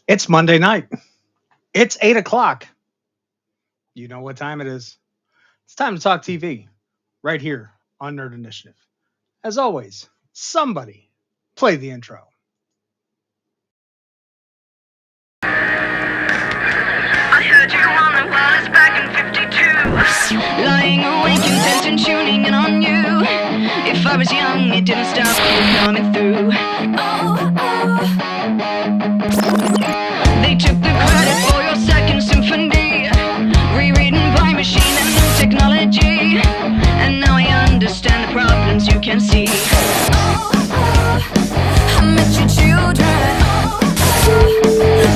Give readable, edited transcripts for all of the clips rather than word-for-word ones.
It's Monday night. It's 8 o'clock. You know what time it is. It's time to talk TV right here on Nerd Initiative. As always, somebody play the intro. I heard you on the wireless back in 52. Lying awake, intent and tuning in on you. If I was young, it didn't stop you coming through. They took the credit for your second symphony, rewritten by machine and new technology. And now I understand the problems you can see. I met your children.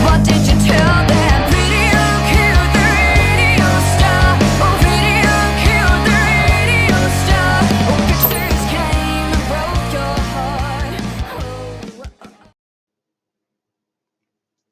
What did you tell them? Radio killed the radio star. Oh, radio killed the radio star. Oh, pictures came and broke your heart.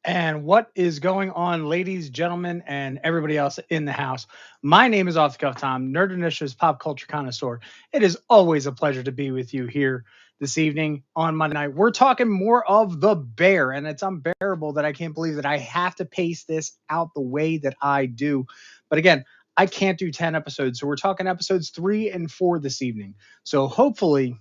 And what is going on, ladies, gentlemen, and everybody else in the house? My name is Off the Cuff Tom, Nerd Initiative's Pop Culture Connoisseur. It is always a pleasure to be with you here this evening on Monday night. We're talking more of The Bear, and it's unbearable that I can't believe that I have to pace this out the way that I do. But again, I can't do 10 episodes, so we're talking episodes 3 and 4 this evening. So hopefully,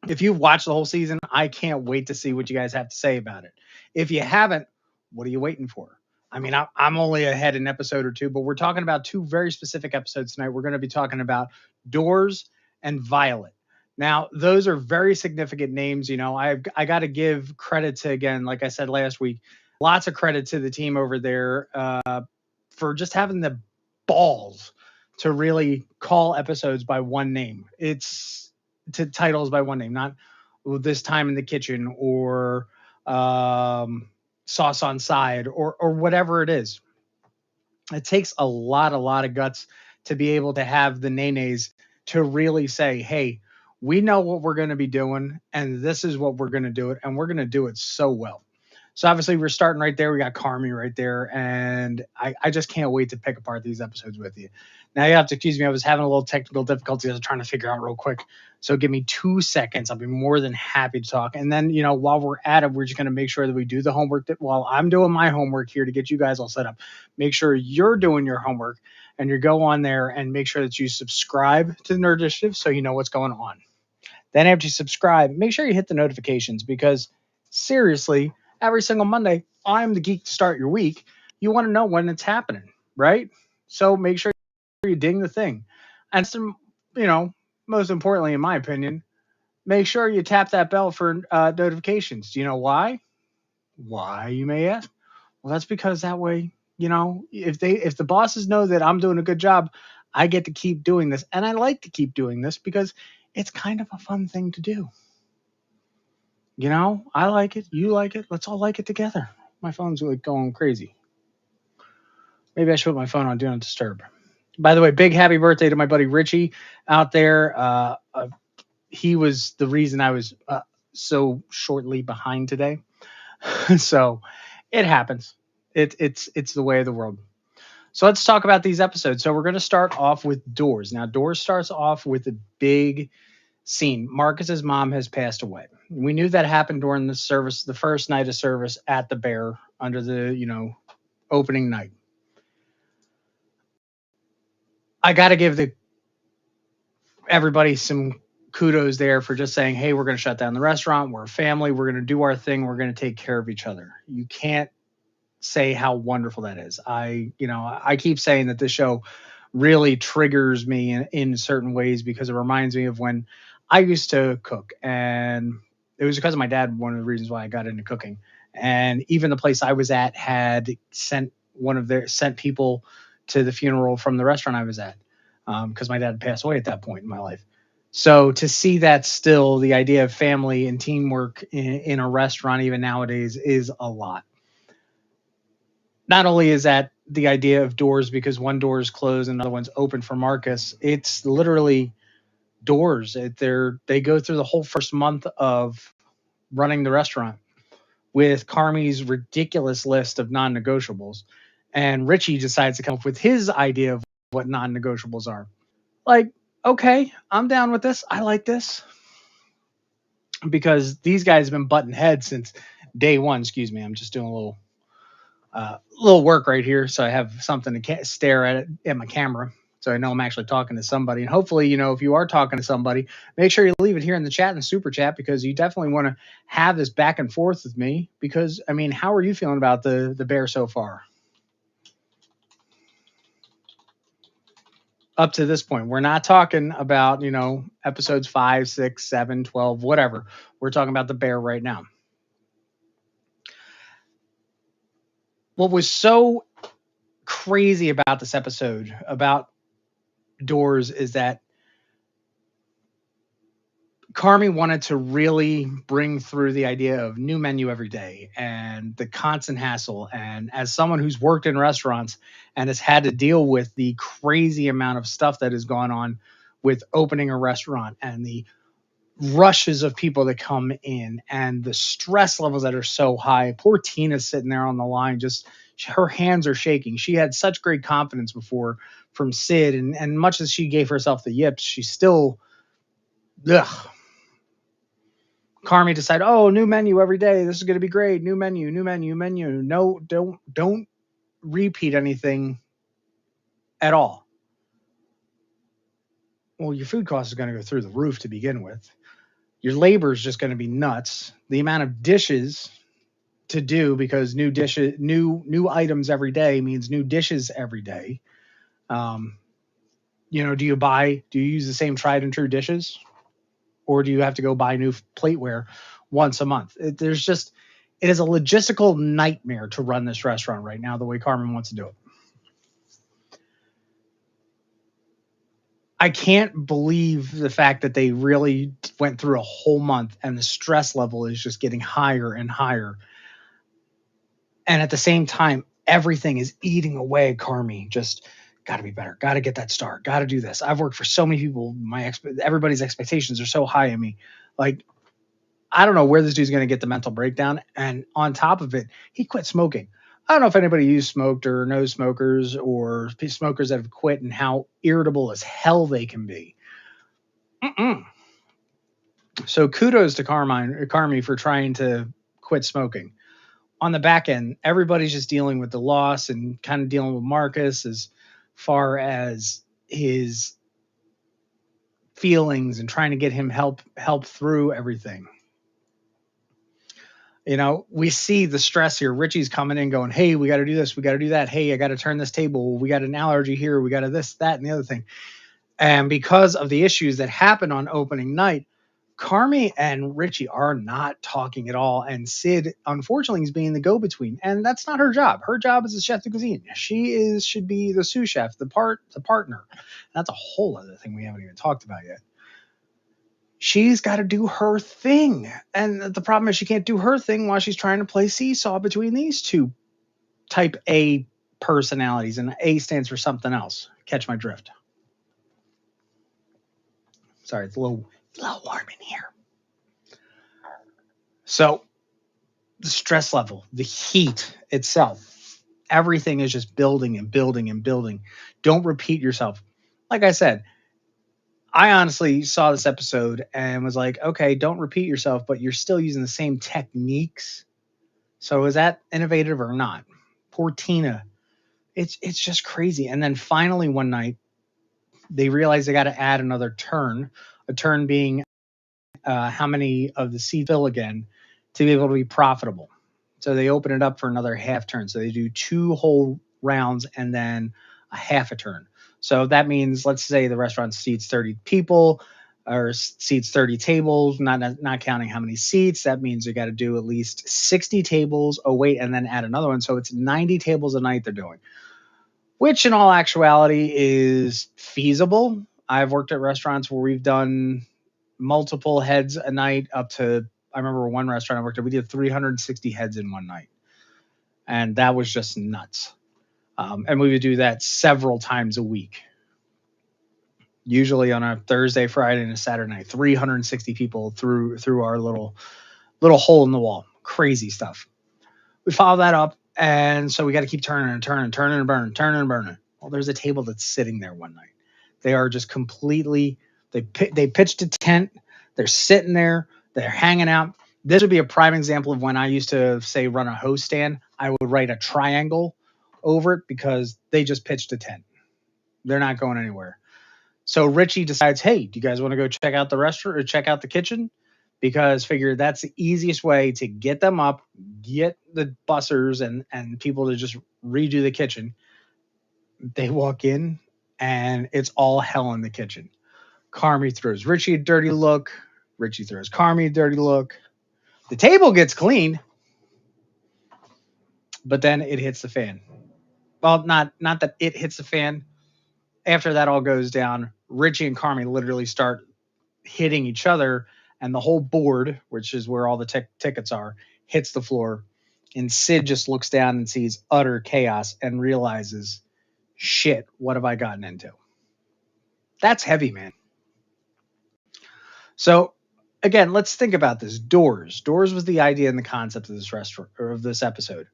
if you've watched the whole season, I can't wait to see what you guys have to say about it. If you haven't, what are you waiting for? I mean, I'm only ahead an episode or two, but we're talking about two very specific episodes tonight. We're going to be talking about Doors and Violet. Now, those are very significant names. You know, I got to give credit to, again, like I said last week, lots of credit to the team over there for just having the balls to really call episodes by one name. It's to titles by one name, not This Time in the Kitchen or Sauce on Side or whatever it is. It takes a lot of guts to be able to have the nays to really say, hey, we know what we're going to be doing, and this is what we're going to do it, and we're going to do it so well. So obviously we're starting right there. We got Carmi right there, and I just can't wait to pick apart these episodes with you. Now you have to excuse me. I was having a little technical difficulty. I was trying to figure out real quick. So give me 2 seconds. I'll be more than happy to talk. And then, you know, while we're at it, we're just going to make sure that we do the homework while I'm doing my homework here to get you guys all set up. Make sure you're doing your homework and you go on there and make sure that you subscribe to the Nerd Initiative so you know what's going on. Then after you subscribe, make sure you hit the notifications because seriously, every single Monday, I'm the geek to start your week. You want to know when it's happening, right? So make sure you ding the thing. And some, you know, most importantly, in my opinion, make sure you tap that bell for notifications. Do you know why? Why, you may ask? Well, that's because that way, you know, if the bosses know that I'm doing a good job, I get to keep doing this. And I like to keep doing this because it's kind of a fun thing to do. You know, I like it. You like it. Let's all like it together. My phone's like going crazy. Maybe I should put my phone on Do Not Disturb. By the way, big happy birthday to my buddy Richie out there. He was the reason I was so shortly behind today. So it happens. It's the way of the world. So let's talk about these episodes. So we're going to start off with Doors. Now, Doors starts off with a big scene. Marcus's mom has passed away. We knew that happened during the service, the first night of service at the Bear under the, you know, opening night. I got to give everybody some kudos there for just saying, hey, we're going to shut down the restaurant. We're a family. We're going to do our thing. We're going to take care of each other. You can't say how wonderful that is. I keep saying that this show really triggers me in certain ways because it reminds me of when I used to cook, and it was because of my dad. One of the reasons why I got into cooking, and even the place I was at had sent people to the funeral from the restaurant I was at because my dad had passed away at that point in my life. So to see that still, the idea of family and teamwork in a restaurant even nowadays is a lot. Not only is that the idea of doors because one door is closed and another one's open for Marcus, it's literally doors. They go through the whole first month of running the restaurant with Carmi's ridiculous list of non-negotiables. And Richie decides to come up with his idea of what non-negotiables are. Like, okay, I'm down with this. I like this. Because these guys have been butting heads since day one, excuse me. I'm just doing a little work right here, so I have something to stare at my camera, so I know I'm actually talking to somebody. And hopefully, if you are talking to somebody, make sure you leave it here in the chat and the super chat, because you definitely want to have this back and forth with me. Because I mean, how are you feeling about the bear so far? Up to this point, we're not talking about episodes 5, 6, 7, 12, whatever. We're talking about the bear right now. What was so crazy about this episode about doors is that Carmi wanted to really bring through the idea of new menu every day and the constant hassle. And as someone who's worked in restaurants and has had to deal with the crazy amount of stuff that has gone on with opening a restaurant and the rushes of people that come in and the stress levels that are so high. Poor Tina's sitting there on the line, just her hands are shaking. She had such great confidence before from Sid, and much as she gave herself the yips, she still, ugh. Carmi decided, oh, new menu every day. This is going to be great. New menu, new menu, menu. No, don't repeat anything at all. Well, your food cost is going to go through the roof to begin with. Your labor is just going to be nuts. The amount of dishes to do, because new items every day means new dishes every day. Do you use the same tried and true dishes, or do you have to go buy new plateware once a month? It is a logistical nightmare to run this restaurant right now the way Carmen wants to do it. I can't believe the fact that they really went through a whole month and the stress level is just getting higher and higher. And at the same time, everything is eating away at Carmi. Just got to be better. Got to get that start. Got to do this. I've worked for so many people. Everybody's expectations are so high of me. Like, I don't know where this dude's going to get the mental breakdown. And on top of it, he quit smoking. I don't know if anybody used smoked or knows smokers or smokers that have quit and how irritable as hell they can be. So kudos to Carmi for trying to quit smoking. On the back end, everybody's just dealing with the loss and kind of dealing with Marcus as far as his feelings and trying to get him help through everything. We see the stress here. Richie's coming in going, hey, we got to do this. We got to do that. Hey, I got to turn this table. We got an allergy here. We got to this, that, and the other thing. And because of the issues that happened on opening night, Carmi and Richie are not talking at all. And Sid, unfortunately, is being the go-between. And that's not her job. Her job is a chef de cuisine. She should be the sous chef, the partner. That's a whole other thing we haven't even talked about yet. She's got to do her thing. And the problem is she can't do her thing while she's trying to play seesaw between these two type A personalities. And A stands for something else. Catch my drift. Sorry, it's a little warm in here. So the stress level, the heat itself, everything is just building and building and building. Don't repeat yourself. Like I said, I honestly saw this episode and was like, okay, don't repeat yourself, but you're still using the same techniques. So is that innovative or not? Poor Tina. It's just crazy. And then finally one night, they realize they got to add another turn, a turn being how many of the seats fill again to be able to be profitable. So they open it up for another half turn. So they do 2 whole rounds and then a half a turn. So that means, let's say the restaurant seats 30 people or seats 30 tables, not counting how many seats. That means you got to do at least 60 tables. Oh, wait, and then add another one. So it's 90 tables a night they're doing, which in all actuality is feasible. I've worked at restaurants where we've done multiple heads a night up to, I remember one restaurant I worked at, we did 360 heads in one night. And that was just nuts. And we would do that several times a week. Usually on a Thursday, Friday, and a Saturday night, 360 people through our little hole in the wall. Crazy stuff. We follow that up, and so we got to keep turning and burning. Well, there's a table that's sitting there one night. They are just completely, they pitched a tent. They're sitting there. They're hanging out. This would be a prime example of when I used to say run a hose stand. I would write a triangle over it because they just pitched a 10. They're not going anywhere. So Richie decides, hey, do you guys want to go check out the restaurant or check out the kitchen? Because figure that's the easiest way to get them up, get the bussers and people to just redo the kitchen. They walk in and it's all hell in the kitchen. Carmi throws Richie a dirty look. Richie throws Carmi a dirty look. The table gets cleaned, but then it hits the fan. Well, not that it hits the fan. After that all goes down, Richie and Carmi literally start hitting each other, and the whole board, which is where all the tickets are, hits the floor. And Sid just looks down and sees utter chaos and realizes, shit, what have I gotten into? That's heavy, man. So again, let's think about this. Doors. Doors was the idea and the concept of this restaurant or of this episode.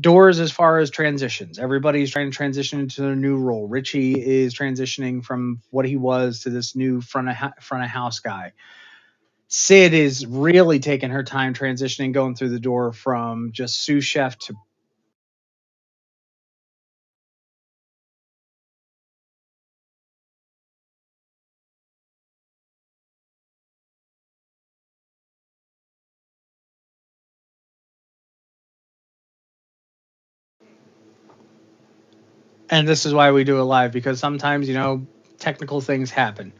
Doors as far as transitions. Everybody's trying to transition into a new role. Richie is transitioning from what he was to this new front of house guy. Sid is really taking her time transitioning, going through the door from just sous chef to. And this is why we do it live because sometimes, technical things happen.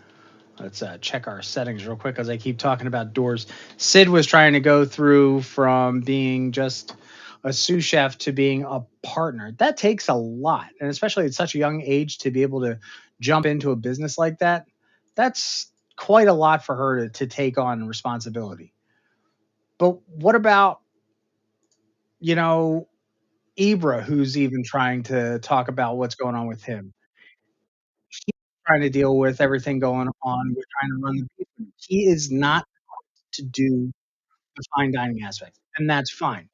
Let's check our settings real quick as I keep talking about doors. Sid was trying to go through from being just a sous chef to being a partner. That takes a lot. And especially at such a young age to be able to jump into a business like that, that's quite a lot for her to take on responsibility. But what about, you know, Ibra, who's even trying to talk about what's going on with him? He's trying to deal with everything going on with trying to run the business. He is not to do the fine dining aspect, and that's fine.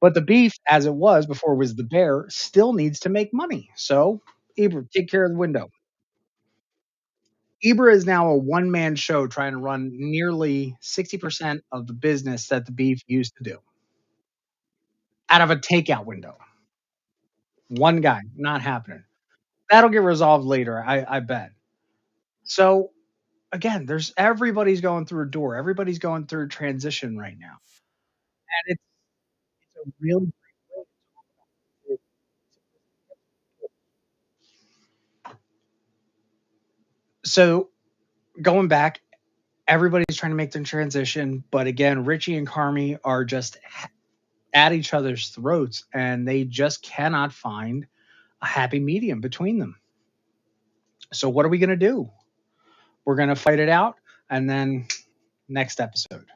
But the beef, as it was before it was the bear, still needs to make money. So, Ibra, take care of the window. Ibra is now a one man show trying to run nearly 60% of the business that the beef used to do out of a takeout window. One guy, not happening. That'll get resolved later, I bet. So, again, there's everybody's going through a door. Everybody's going through a transition right now. And it's a really great way to so going back, everybody's trying to make their transition, but again, Richie and Carmi are just at each other's throats, and they just cannot find a happy medium between them. So what are we going to do? We're going to fight it out, and then next episode.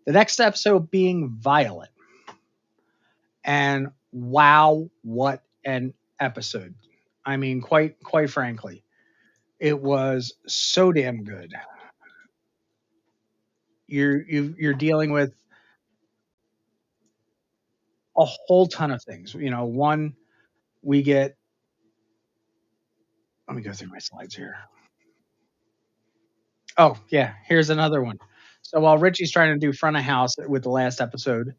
The next episode being Violet, and wow, what an episode! I mean, quite frankly, it was so damn good. You're dealing with a whole ton of things. One, we get. Let me go through my slides here. Oh yeah, here's another one. So while Richie's trying to do front of house with the last episode,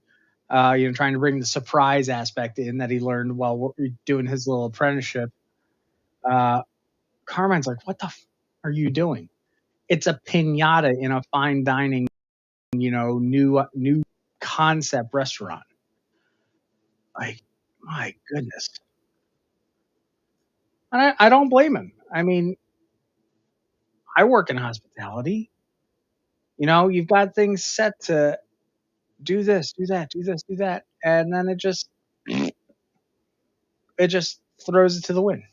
trying to bring the surprise aspect in that he learned while doing his little apprenticeship, uh, Carmine's like, "What the are you doing?" It's a pinata in a fine dining, new concept restaurant. Like, my goodness, and I don't blame him. I mean, I work in hospitality. You've got things set to do this, do that, do this, do that, and then it just throws it to the wind.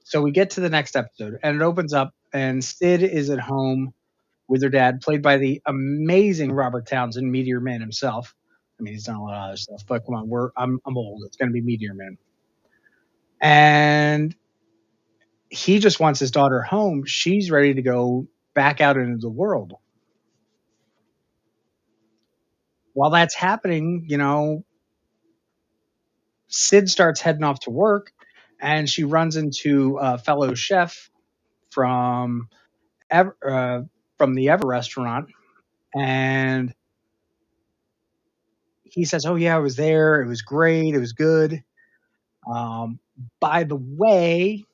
So we get to the next episode, and it opens up, and Sid is at home with her dad, played by the amazing Robert Townsend, Meteor Man himself. I mean, he's done a lot of other stuff, but come on, I'm old. It's going to be Meteor Man, and he just wants his daughter home. She's ready to go back out into the world. While that's happening, Sid starts heading off to work, and she runs into a fellow chef, from Ever, from the Ever restaurant, and he says, "Oh yeah, I was there. It was great. It was good. Um, by the way,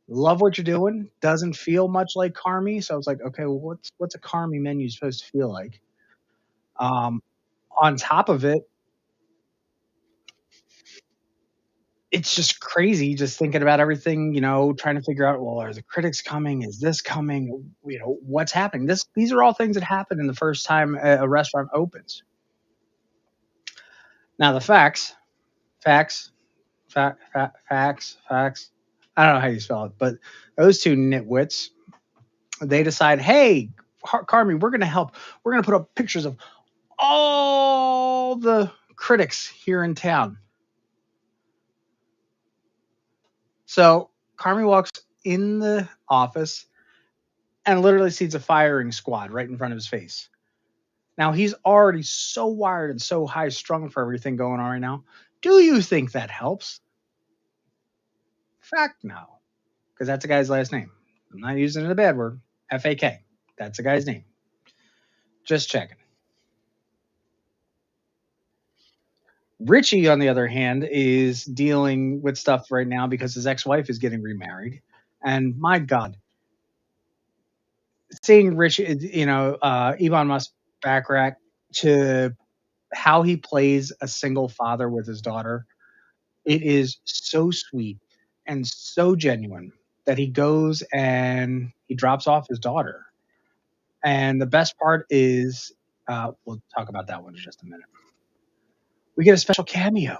love what you're doing. Doesn't feel much like Carmi." So I was like, "Okay, well, what's a Carmi menu supposed to feel like?" Um, on top of it, it's just crazy just thinking about everything, trying to figure out, well, are the critics coming? Is this coming? What's happening? These are all things that happen in the first time a restaurant opens. Now the facts, facts. I don't know how you spell it, but those two nitwits, they decide, hey, Carmi, we're going to help. We're going to put up pictures of all the critics here in town. So Carmi walks in the office and literally sees a firing squad right in front of his face. Now he's already so wired and so high strung for everything going on right now. Do you think that helps? Fact, no, because that's a guy's last name. I'm not using it a bad word. FAK. That's a guy's name. Just checking. Richie, on the other hand, is dealing with stuff right now because his ex-wife is getting remarried, and my God, seeing Richie, Elon Musk backrack to how he plays a single father with his daughter. It is so sweet and so genuine that he goes and he drops off his daughter. And the best part is, we'll talk about that one in just a minute. We get a special cameo.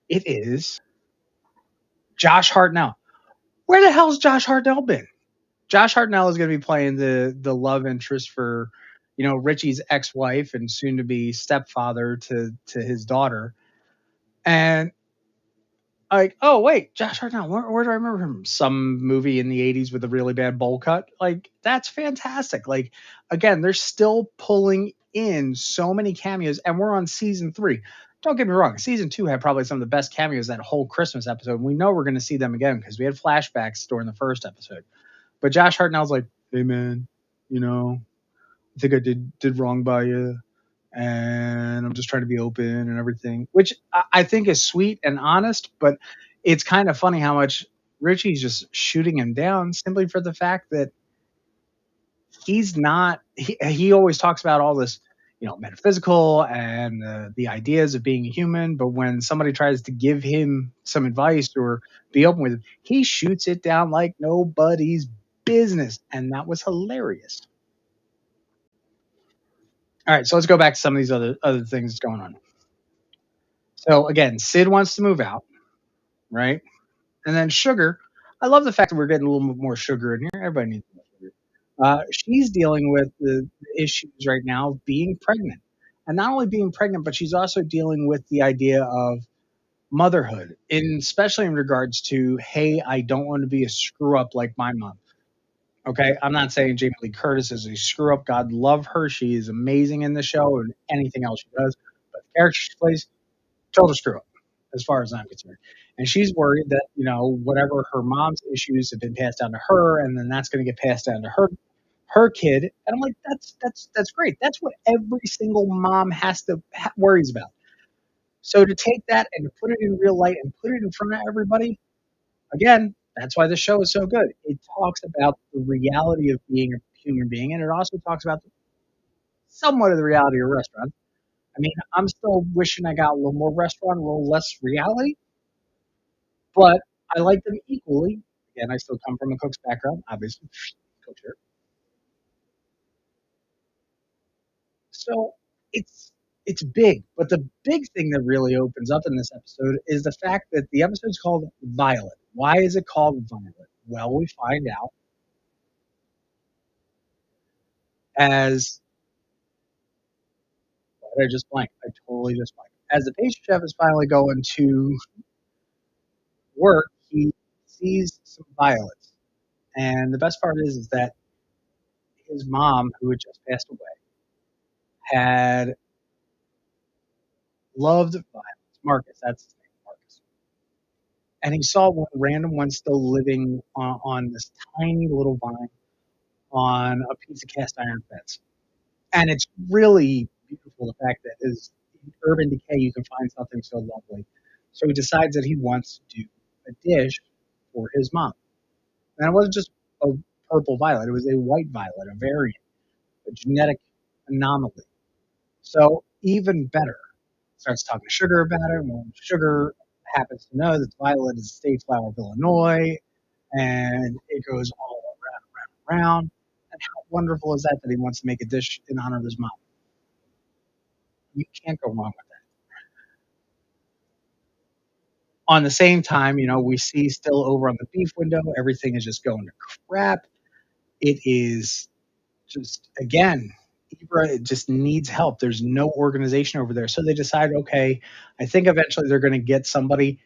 It is Josh Hartnell. Where the hell's Josh Hartnell been? Josh Hartnell is going to be playing the love interest for, Richie's ex-wife and soon to be stepfather to his daughter. And like, oh wait, Josh Hartnell, where do I remember him? Some movie in the '80s with a really bad bowl cut. Like, that's fantastic. Like, again, they're still pulling in so many cameos, and we're on season 3. Don't get me wrong, season 2 had probably some of the best cameos that whole Christmas episode. We know we're going to see them again because we had flashbacks during the first episode. But Josh Hartnell's like, hey man, I think I did wrong by you, and I'm just trying to be open and everything, which I think is sweet and honest. But it's kind of funny how much Richie's just shooting him down simply for the fact that he's not. He always talks about all this, metaphysical and the ideas of being a human. But when somebody tries to give him some advice or be open with it, he shoots it down like nobody's business, and that was hilarious. All right, so let's go back to some of these other things going on. So again, Sid wants to move out, right? And then Sugar, I love the fact that we're getting a little bit more sugar in here. Everybody needs more sugar. She's dealing with the issues right now of being pregnant, and not only being pregnant, but she's also dealing with the idea of motherhood, especially in regards to, hey, I don't want to be a screw up like my mom. Okay, I'm not saying Jamie Lee Curtis is a screw up. God love her; she is amazing in the show and anything else she does. But the character she plays, total screw up, as far as I'm concerned. And she's worried that, whatever her mom's issues have been passed down to her, and then that's going to get passed down to her kid. And I'm like, that's great. That's what every single mom has to worries about. So to take that and to put it in real light and put it in front of everybody, again, that's why the show is so good. It talks about the reality of being a human being, and it also talks about somewhat of the reality of restaurants. I mean, I'm still wishing I got a little more restaurant, a little less reality, but I like them equally. Again, I still come from a cook's background, obviously, culture. So it's big, but the big thing that really opens up in this episode is the fact that the episode's called Violet. Why is it called Violet? Well, we find out as I just blanked. I totally just blanked. As the pastry chef is finally going to work, he sees some violets, and the best part is that his mom, who had just passed away, had loved violets. Marcus, that's his name, Marcus. and he saw one random one still living on this tiny little vine on a piece of cast iron fence. And it's really beautiful the fact that is in urban decay you can find something so lovely. So he decides that he wants to do a dish for his mom. And it wasn't just a purple violet, it was a white violet, a variant, a genetic anomaly. So even better. Starts talking to Sugar about it. Well, Sugar happens to know that Violet is a state flower of Illinois, and it goes all around, around. And how wonderful is that that he wants to make a dish in honor of his mom? You can't go wrong with that. On the same time, we see still over on the beef window, everything is just going to crap. It is just, again, Ibra just needs help. There's no organization over there. So they decide, okay, I think eventually they're going to get somebody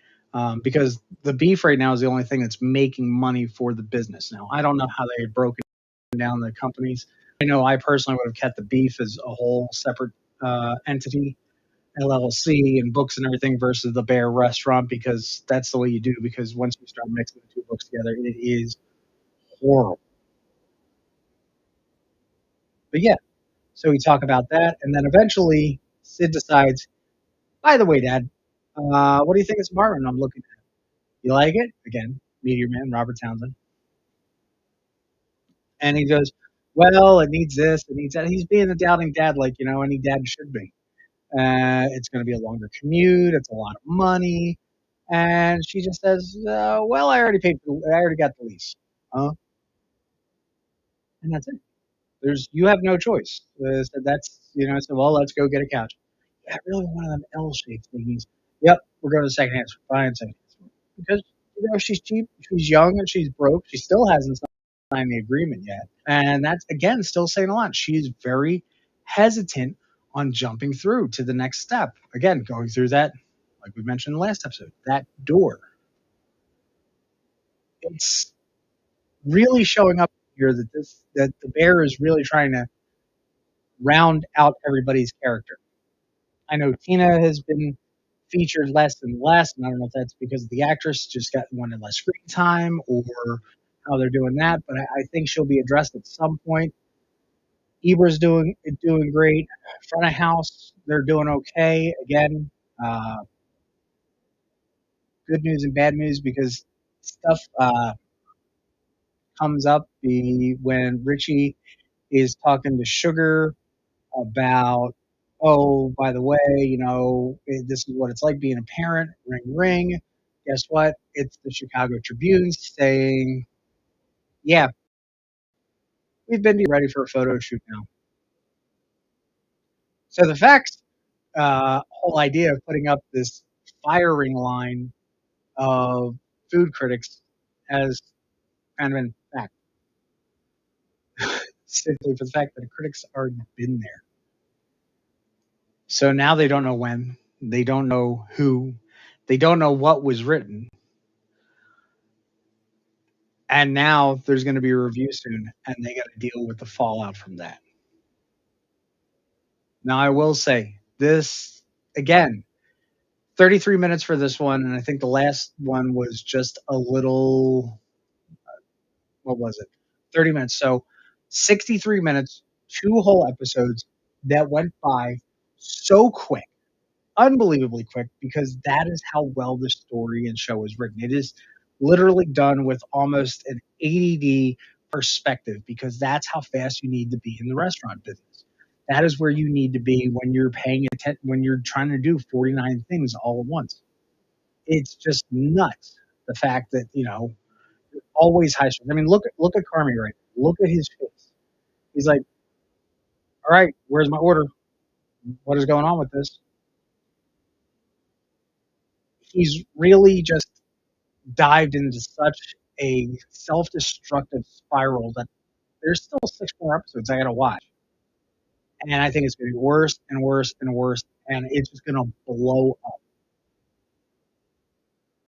because the beef right now is the only thing that's making money for the business. Now, I don't know how they had broken down the companies. I know I personally would have kept the beef as a whole separate entity, LLC, and books and everything versus the Bear restaurant because that's the way you do. Because once you start mixing the two books together, it is horrible. But yeah, so we talk about that, and then eventually Sid decides, by the way, Dad, what do you think of Martin I'm looking at? You like it? Again, Meteor Man, Robert Townsend. And he goes, well, it needs this, it needs that. He's being a doubting dad like, any dad should be. It's going to be a longer commute. It's a lot of money. And she just says, well, I already got the lease. Huh? And that's it. You have no choice. So that's, so well, let's go get a couch. Yeah, really one of them L-shaped thingies. Yep, we're going to secondhand. Buying secondhand because she's cheap, she's young, and she's broke. She still hasn't signed the agreement yet, and that's again still saying a lot. She's very hesitant on jumping through to the next step. Again, going through that, like we mentioned in the last episode, that door. It's really showing up here that the bear is really trying to round out everybody's character. I know Tina has been featured less and less, and I don't know if that's because the actress just got wanted less screen time or how they're doing that, but I think she'll be addressed at some point. Eber's doing great. Front of house, they're doing okay. Again, uh, good news and bad news because stuff comes up when Richie is talking to Sugar about, oh, by the way, this is what it's like being a parent. Ring, ring. Guess what? It's the Chicago Tribune saying, yeah, we've been ready for a photo shoot now. So the facts, whole idea of putting up this firing line of food critics has kind of been fact, simply for the fact that the critics already been there. So now they don't know when, they don't know who, they don't know what was written. And now there's going to be a review soon, and they got to deal with the fallout from that. Now, I will say this again 33 minutes for this one, and I think the last one was just a little, what was it? 30 minutes. So 63 minutes, two whole episodes that went by so quick, unbelievably quick, because that is how well the story and show is written. It is literally done with almost an ADD perspective because that's how fast you need to be in the restaurant business. That is where you need to be when you're paying attention, when you're trying to do 49 things all at once. It's just nuts. The fact that, always high stress. I mean, look at Carmi right now. Look at his face. He's like, all right, where's my order? What is going on with this? He's really just dived into such a self-destructive spiral that there's still 6 more episodes I gotta watch, and I think it's gonna be worse and worse and worse, and it's just gonna blow up.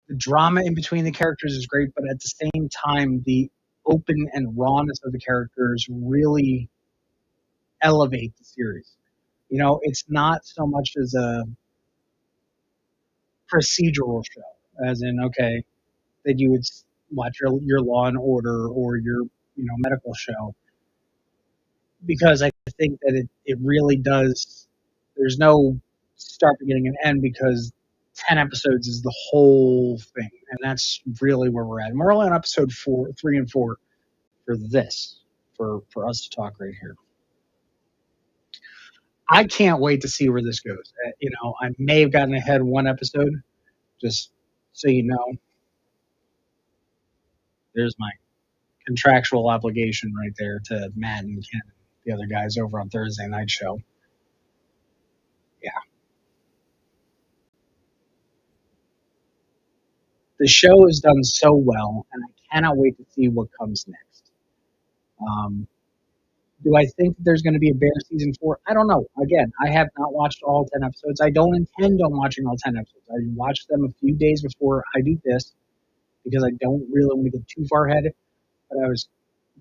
The drama in between the characters is great, but at the same time, the open and rawness of the characters really elevate the series. It's not so much as a procedural show, as in, okay, that you would watch your Law and Order or your medical show, because I think that it really does. There's no start, beginning, and end, because 10 episodes is the whole thing, and that's really where we're at. And we're only on episode 3 and 4 for this, for us to talk right here. I can't wait to see where this goes. I may have gotten ahead one episode, just so you know. There's my contractual obligation right there to Matt and Ken, the other guys over on Thursday night show. Yeah, the show is done so well, and I cannot wait to see what comes next. Um, do I think there's going to be a Bear season 4? I don't know. Again, I have not watched all 10 episodes. I don't intend on watching all 10 episodes. I watched them a few days before I do this because I don't really want to get too far ahead. But I was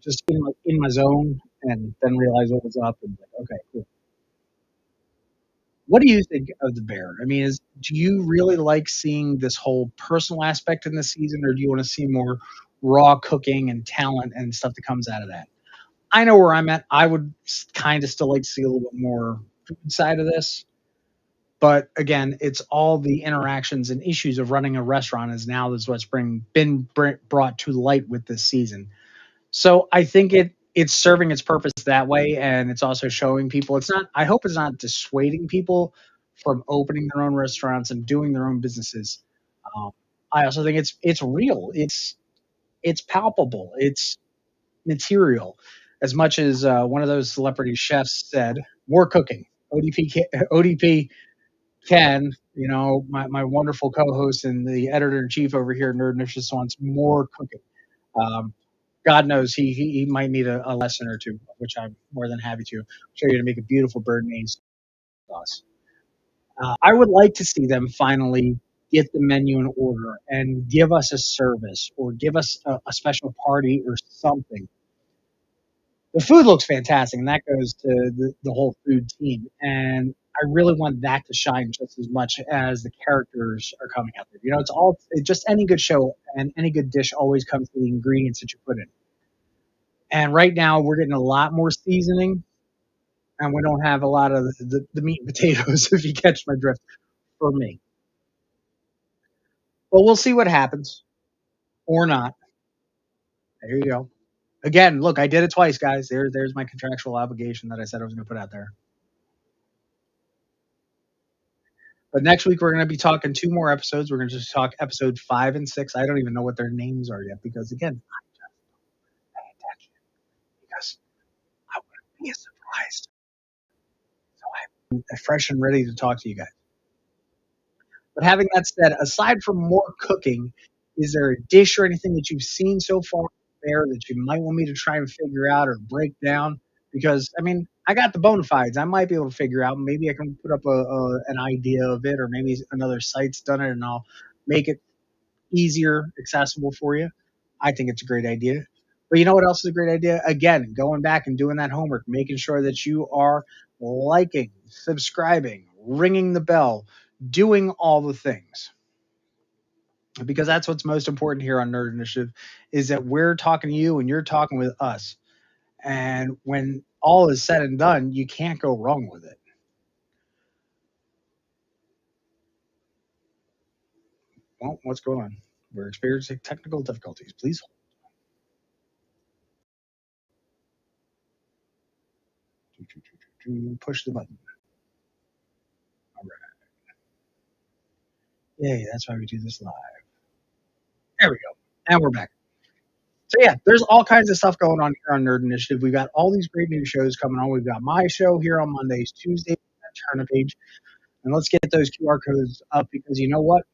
just in my zone and then realized what was up and like, okay, cool. What do you think of the Bear? I mean, do you really like seeing this whole personal aspect in the season, or do you want to see more raw cooking and talent and stuff that comes out of that? I know where I'm at. I would kind of still like to see a little bit more food side of this, but again, it's all the interactions and issues of running a restaurant is now is what's been brought to light with this season. So I think it's serving its purpose that way, and it's also showing people. It's not. I hope it's not dissuading people from opening their own restaurants and doing their own businesses. Um, I also think it's real. It's palpable. It's material. As much as one of those celebrity chefs said, more cooking. ODP Ken, my wonderful co-host and the editor in chief over here at Nerd Niche just wants more cooking. Um, God knows he might need a lesson or two, which I'm more than happy to show you to make a beautiful Bernese sauce. I would like to see them finally get the menu in order and give us a service or give us a special party or something. The food looks fantastic, and that goes to the whole food team. And I really want that to shine just as much as the characters are coming out there. Just any good show and any good dish always comes to the ingredients that you put in. And right now, we're getting a lot more seasoning, and we don't have a lot of the meat and potatoes, if you catch my drift, for me. But we'll see what happens or not. There you go. Again, look, I did it twice, guys. There's my contractual obligation that I said I was going to put out there. But next week we're going to be talking two more episodes. We're going to just talk episode 5 and 6. I don't even know what their names are yet because again, I just pay attention because I want to be surprised. So I'm fresh and ready to talk to you guys. But having that said, aside from more cooking, is there a dish or anything that you've seen so far there that you might want me to try and figure out or break down? Because I mean, I got the bona fides. I might be able to figure out. Maybe I can put up an idea of it, or maybe another site's done it, and I'll make it easier, accessible for you. I think it's a great idea. But you know what else is a great idea? Again, going back and doing that homework, making sure that you are liking, subscribing, ringing the bell, doing all the things. Because that's what's most important here on Nerd Initiative is that we're talking to you and you're talking with us. And when all is said and done, you can't go wrong with it. Well, what's going on? We're experiencing technical difficulties. Please push the button. All right. Yay, that's why we do this live. There we go. And we're back. So yeah, there's all kinds of stuff going on here on Nerd Initiative. We've got all these great new shows coming on. We've got my show here on Mondays, Tuesdays, turn a page. And let's get those QR codes up because you know what?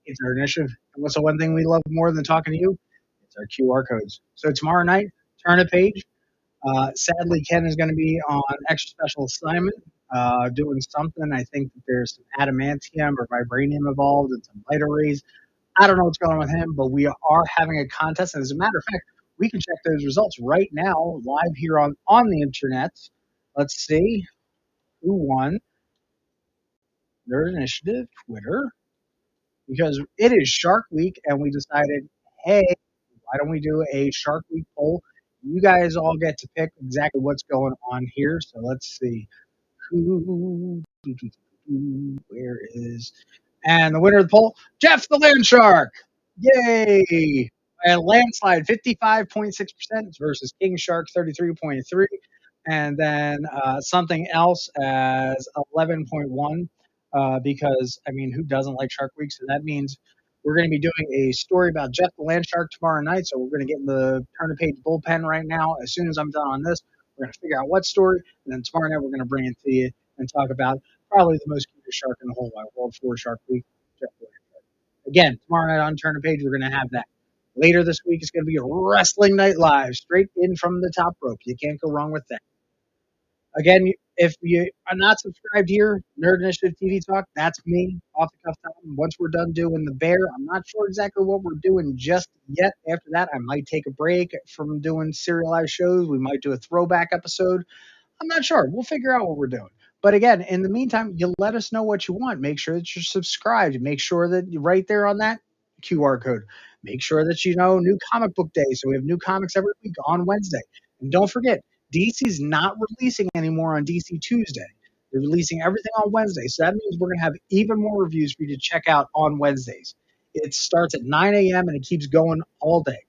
It's our initiative. And what's the one thing we love more than talking to you? It's our QR codes. So tomorrow night, turn a page. Sadly, Ken is going to be on extra special assignment, doing something. I think that there's some adamantium or vibranium involved and some light arrays. I don't know what's going on with him, but we are having a contest. And as a matter of fact, we can check those results right now live here on the internet. Let's see who won. Nerd Initiative, Twitter. because it is Shark Week, and we decided, hey, why don't we do a Shark Week poll? You guys all get to pick exactly what's going on here. So let's see. Who, where is, and the winner of the poll, Jeff the Land Shark. Yay! A landslide, 55.6% versus King Shark, 33.3, and then something else as 11.1. Because I mean, who doesn't like Shark Week? So that means we're going to be doing a story about Jeff the Land Shark tomorrow night. So we're going to get in the turn of page bullpen right now. As soon as I'm done on this, we're going to figure out what story, and then tomorrow night we're going to bring it to you and talk about probably the most cutest shark in the whole wide world for Shark Week. Jeff the Land Shark. Again, tomorrow night on Turn of Page, we're going to have that. Later this week, it's going to be Wrestling Night Live, straight in from the top rope. You can't go wrong with that. Again, if you are not subscribed here, Nerd Initiative TV Talk, that's me, off the cuff time. Once we're done doing the bear, I'm not sure exactly what we're doing just yet. After that, I might take a break from doing serialized shows. We might do a throwback episode. I'm not sure. We'll figure out what we're doing. But again, in the meantime, you let us know what you want. Make sure that you're subscribed. Make sure that you're right there on that QR code. Make sure that you know new comic book day. So we have new comics every week on Wednesday. And don't forget, DC's not releasing anymore on DC Tuesday. They're releasing everything on Wednesday. So that means we're going to have even more reviews for you to check out on Wednesdays. It starts at 9 a.m. and it keeps going all day.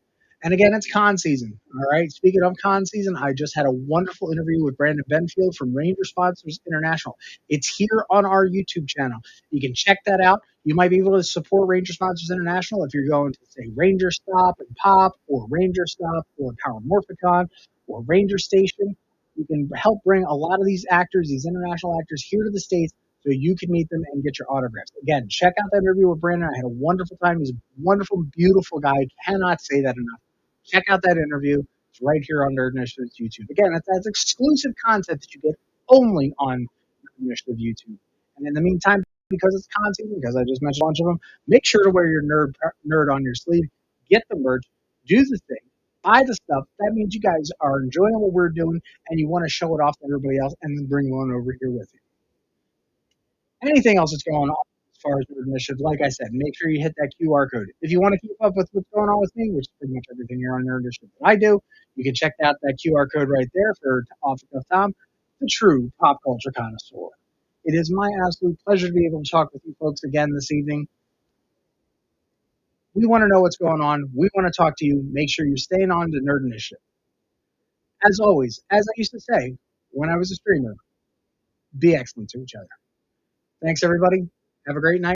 And again, it's con season. All right. Speaking of con season, I just had a wonderful interview with Brandon Benfield from Ranger Sponsors International. It's here on our YouTube channel. You can check that out. You might be able to support Ranger Sponsors International if you're going to say Ranger Stop and Pop, or Ranger Stop, or Power Morphicon, or Ranger Station. You can help bring a lot of these actors, these international actors, here to the States so you can meet them and get your autographs. Again, check out that interview with Brandon. I had a wonderful time. He's a wonderful, beautiful guy. I cannot say that enough. Check out that interview. It's right here on Nerd Initiative's YouTube. Again, that's exclusive content that you get only on Nerd Initiative YouTube. And in the meantime, because it's content, because I just mentioned a bunch of them, make sure to wear your nerd on your sleeve. Get the merch. Do the thing. Buy the stuff. That means you guys are enjoying what we're doing, and you want to show it off to everybody else, and then bring one over here with you. Anything else that's going on as far as Nerd Initiative, like I said, make sure you hit that QR code. If you want to keep up with what's going on with me, which is pretty much everything here on Nerd Initiative that I do, you can check out that QR code right there for Off the Cuff Tom, the true pop culture connoisseur. It is my absolute pleasure to be able to talk with you folks again this evening. We want to know what's going on. We want to talk to you. Make sure you're staying on to Nerd Initiative. As always, as I used to say when I was a streamer, be excellent to each other. Thanks, everybody. Have a great night.